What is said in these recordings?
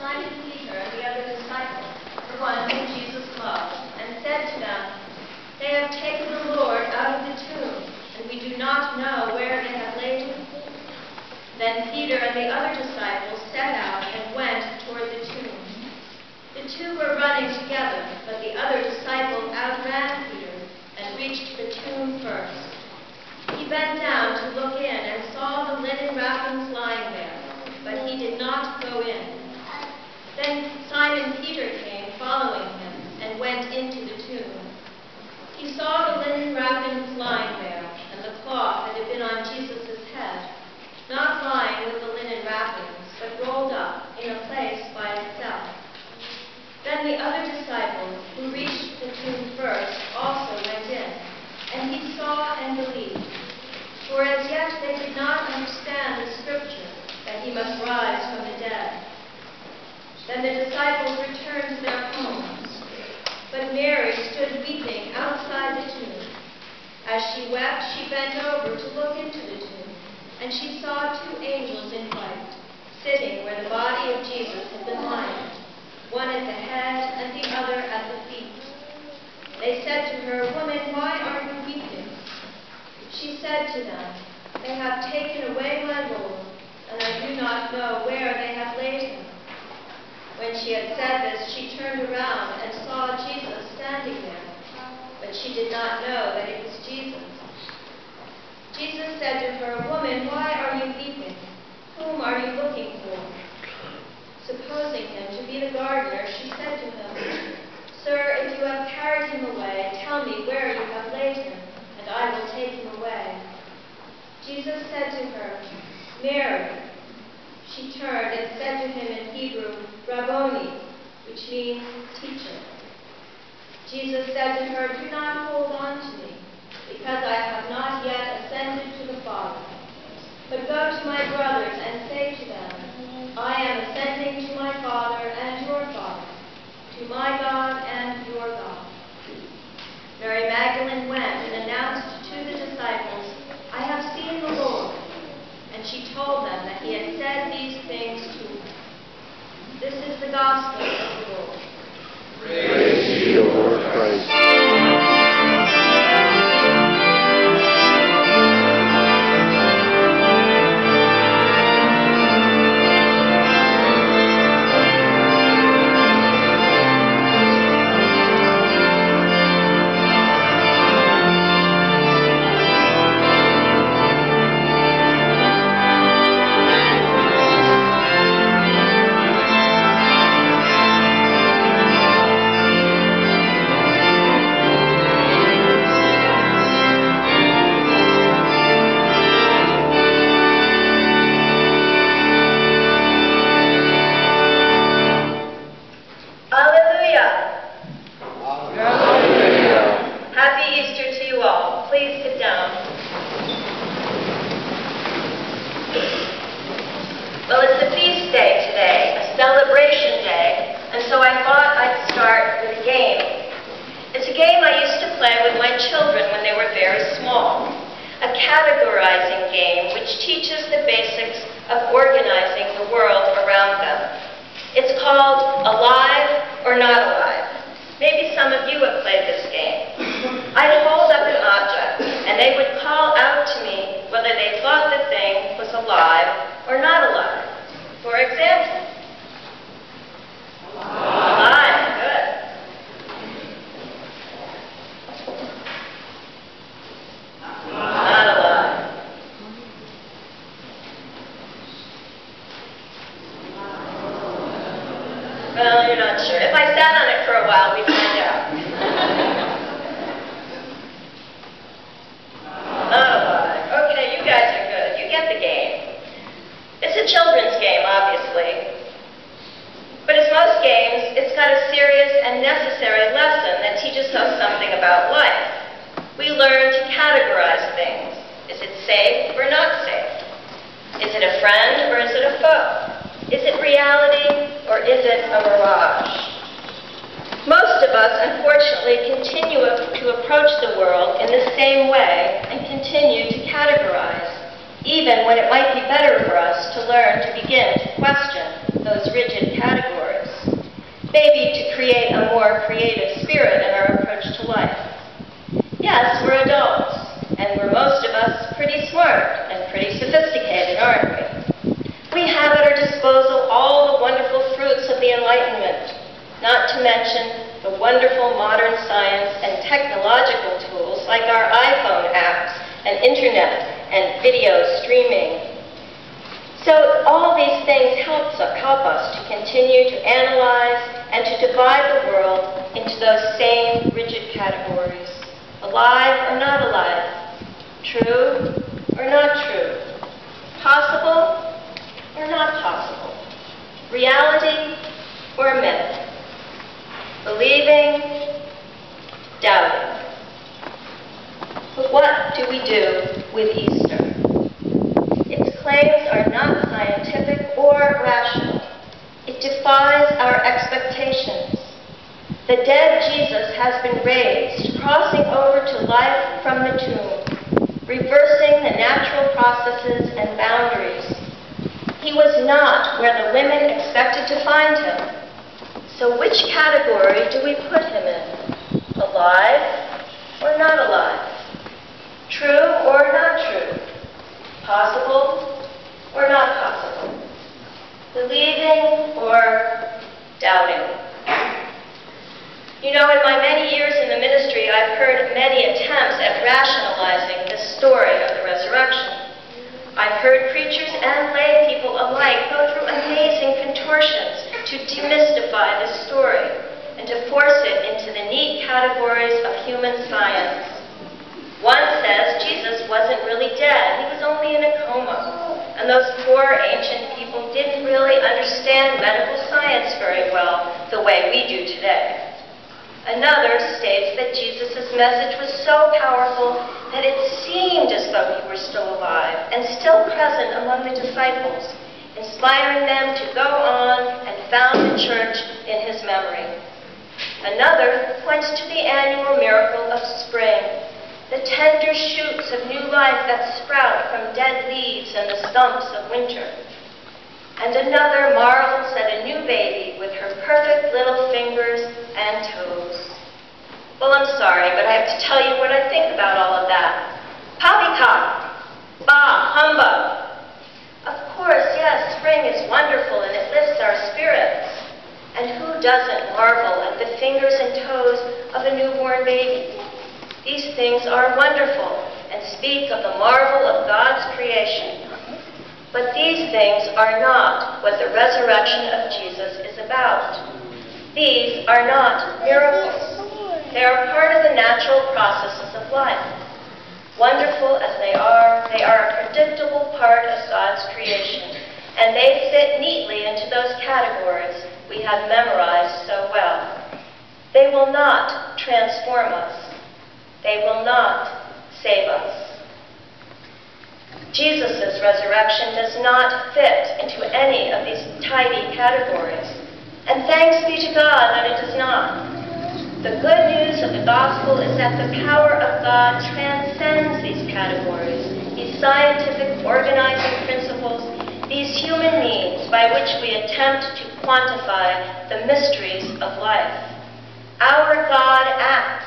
Simon Peter and the other disciple, the one whom Jesus loved, and said to them, "They have taken the Lord out of the tomb, and we do not know where they have laid him." Then Peter and the other disciples set out and went toward the tomb. The two were running together, but the other disciple outran Peter and reached the tomb first. He bent down to look in and saw the linen wrappings lying there, but he did not go in. Then Simon Peter came, following him, and went into the tomb. He saw the linen wrappings lying there, and the cloth that had been on Jesus' head, not lying with the linen wrappings, but rolled up in a place by itself. Then the other disciple, who reached the tomb first, also went in, and he saw and believed. For as yet they did not understand the scripture, that he must rise from the dead. Then the disciples returned to their homes, but Mary stood weeping outside the tomb. As she wept, she bent over to look into the tomb, and she saw two angels in white, sitting where the body of Jesus had been lying, one at the head and the other at the feet. They said to her, "Woman, why are you weeping?" She said to them, "They have taken away my Lord, and I do not know where they have laid him." When she had said this, she turned around and saw Jesus standing there, but she did not know that it was Jesus. Jesus said to her, "Woman, why are you weeping? Whom are you looking for?" Supposing him to be the gardener, she said to him, "Sir, if you have carried him away, tell me where you have laid him, and I will take him away." Jesus said to her, "Mary." She turned and said to him in Hebrew, "Rabboni," which means teacher. Jesus said to her, "Do not hold on to me, because I have not yet ascended to the Father. But go to my brothers and say to them, I am ascending to my Father and your Father, to my God and your God." Mary Magdalene went and announced to the disciples, "I have seen the Lord." And she told them that he had said these things to her. This is the gospel of the Lord. Praise to you, Lord Christ. Well, it's a feast day today, a celebration day, and so I thought I'd start with a game. It's a game I used to play with my children when they were very small, a categorizing game which teaches the basics of organizing the world around them. It's called Alive or Not Alive. Maybe some of you have played this game. I'd hold up an object, and they would call out to me whether they thought the thing was alive or not alive. For example, alive. Good. Not alive. Well, you're not sure. If I sat on it for a while, we'd find out. Not alive. Okay, you guys are good. You get the game. It's a children's game, obviously. But as most games, it's got a serious and necessary lesson that teaches us something about life. We learn to categorize things. Is it safe or not safe? Is it a friend or is it a foe? Is it reality or is it a mirage? Most of us, unfortunately, continue to approach the world in the same way and continue to categorize, even when it might be better for us to learn to begin to question those rigid categories. maybe to create a more creative spirit in our approach to life. Yes, we're adults, and we're most of us pretty smart and pretty sophisticated, aren't we? We have at our disposal all the wonderful fruits of the Enlightenment, not to mention the wonderful modern science and technological tools like our iPhone apps and internet and video streaming. So all these things help us to continue to analyze and to divide the world into those same rigid categories. Alive or not alive, true or not true, possible or not possible, reality or myth, believing, doubting. But what do we do with Easter? Its claims are not scientific or rational. It defies our expectations. The dead Jesus has been raised, crossing over to life from the tomb, reversing the natural processes and boundaries. He was not where the women expected to find him. So which category do we put him in? Alive or not alive? True or not true? Possible or not possible? Believing or doubting? You know, in my many years in the ministry, I've heard many attempts at rationalizing this story of the resurrection. I've heard preachers and lay people alike go through amazing contortions to demystify this story and to force it into the neat categories of human science. One says Jesus wasn't really dead, he was only in a coma, and those poor ancient people didn't really understand medical science very well the way we do today. Another states that Jesus' message was so powerful that it seemed as though he were still alive and still present among the disciples, inspiring them to go on and found the church in his memory. Another points to the annual miracle of spring, the tender shoots of new life that sprout from dead leaves and the stumps of winter. And another marvels at a new baby with her perfect little fingers and toes. Well, I'm sorry, but I have to tell you what I think about all of that. Poppycock! Bah, humbug! Of course, yes, spring is wonderful and it lifts our spirits. And who doesn't marvel at the fingers and toes of a newborn baby? These things are wonderful and speak of the marvel of God's creation. But these things are not what the resurrection of Jesus is about. These are not miracles. They are part of the natural processes of life. Wonderful as they are a predictable part of God's creation, and they fit neatly into those categories we have memorized so well. They will not transform us. They will not save us. Jesus' resurrection does not fit into any of these tidy categories. And thanks be to God that it does not. The good news of the gospel is that the power of God transcends these categories, these scientific organizing principles, these human means by which we attempt to quantify the mysteries of life. Our God acts.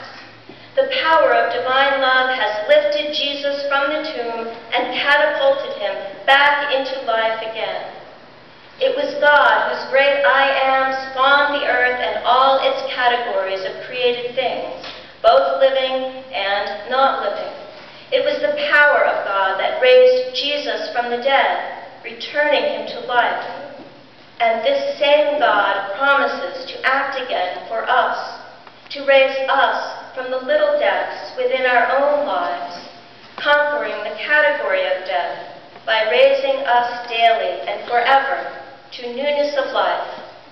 The power of divine love has lifted Jesus from the tomb and catapulted him back into life again. It was God whose great I Am spawned the earth and all its categories of created things, both living and not living. It was the power of God that raised Jesus from the dead, returning him to life. And this same God promises to act again for us, to raise us from the little deaths within our own lives, conquering the category of death by raising us daily and forever to newness of life,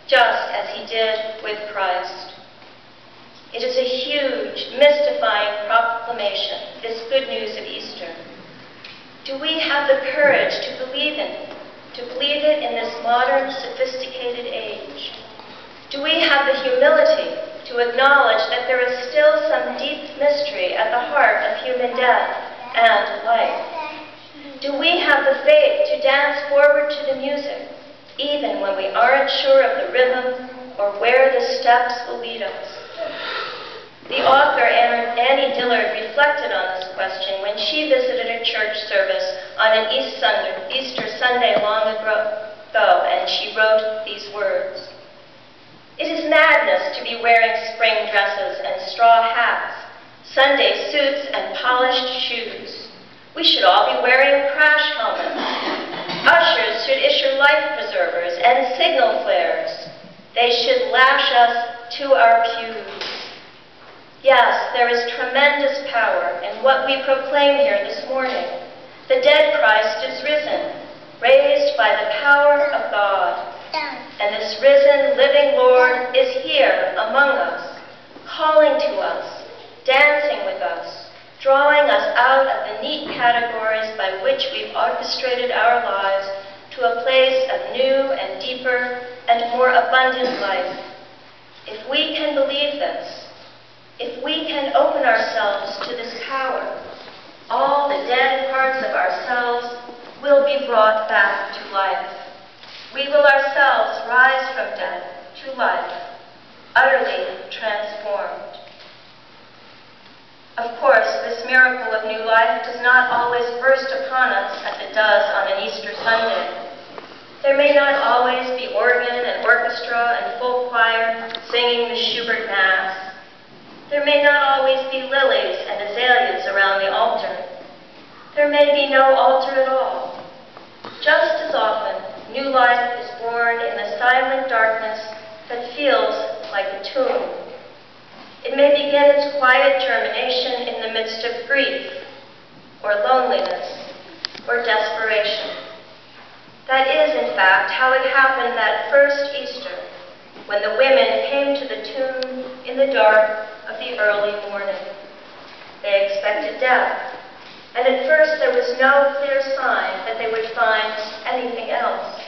just as he did with Christ. It is a huge, mystifying proclamation, this good news of Easter. Do we have the courage to believe in it, in this modern, sophisticated age? Do we have the humility to acknowledge that there is still some deep mystery at the heart of human death and life? Do we have the faith to dance forward to the music, even when we aren't sure of the rhythm or or where the steps will lead us? The author, Annie Dillard, reflected on this question when she visited a church service on an Easter Sunday long ago, and she wrote these words. It is madness to be wearing spring dresses and straw hats, Sunday suits and polished shoes. We should all be wearing crash helmets. Ushers should issue life preservers and signal flares. They should lash us to our pews. Yes, there is tremendous power in what we proclaim here this morning. The dead Christ is risen, raised by the power of God. And this risen, living Lord is here among us, calling to us, dancing with us, drawing us out of the neat categories by which we've orchestrated our lives to a place of new and deeper and more abundant life. If we can believe this, if we can open ourselves to this power, all the dead parts of ourselves will be brought back to life. We will ourselves rise from death to life, utterly transformed. Of course, this miracle of new life does not always burst upon us as it does on an Easter Sunday. There may not always be organ and orchestra and full choir singing the Schubert Mass. There may not always be lilies and azaleas around the altar. There may be no altar at all. Just as often, new life is born in the silent darkness that feels like a tomb. It may begin its quiet germination in the midst of grief, or loneliness, or desperation. That is, in fact, how it happened that first Easter, when the women came to the tomb in the dark of the early morning. They expected death, and at first there was no clear sign that they would find anything else.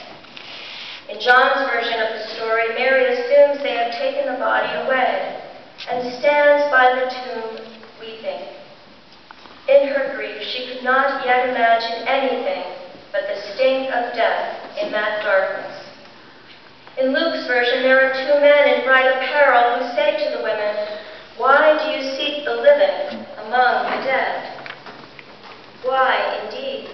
In John's version of the story, Mary assumes they have taken the body away and stands by the tomb weeping. In her grief, she could not yet imagine anything but the sting of death in that darkness. In Luke's version, there are two men in bright apparel who say to the women, "Why do you seek the living among the dead?" Why, indeed?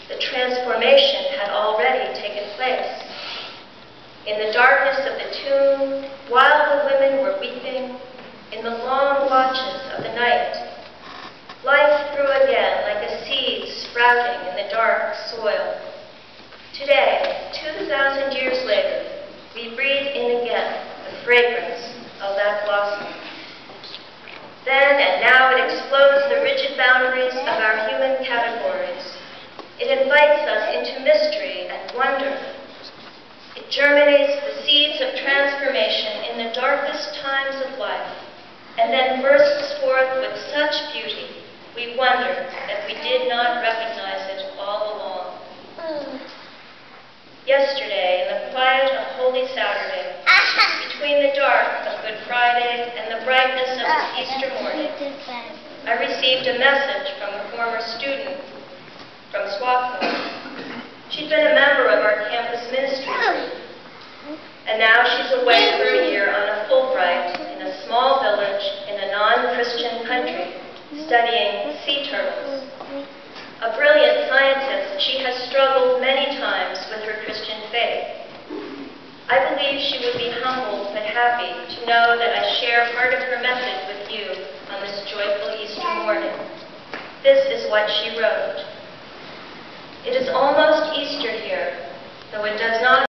The transformation had already taken place. In the darkness of the tomb, while the women were weeping, in the long watches of the night, life grew again like a seed sprouting in the dark soil. Today, 2,000 years later, we breathe in again the fragrance of that blossom. Then and now it explodes the rigid boundaries of our human categories. It invites us into mystery and wonder. It germinates the seeds of transformation in the darkest times of life, and then bursts forth with such beauty, we wonder that we did not recognize it all along. Yesterday, in the quiet of Holy Saturday, between the dark of Good Friday and the brightness of this Easter morning, I received a message from a former student from Swarthmore. She'd been a member of our campus ministry group, and now she's away for a year on a Fulbright in a small village in a non-Christian country, studying sea turtles. A brilliant scientist, she has struggled many times with her Christian faith. I believe she would be humbled but happy to know that I share part of her message with you on this joyful Easter morning. This is what she wrote. It is almost Easter here, though it does not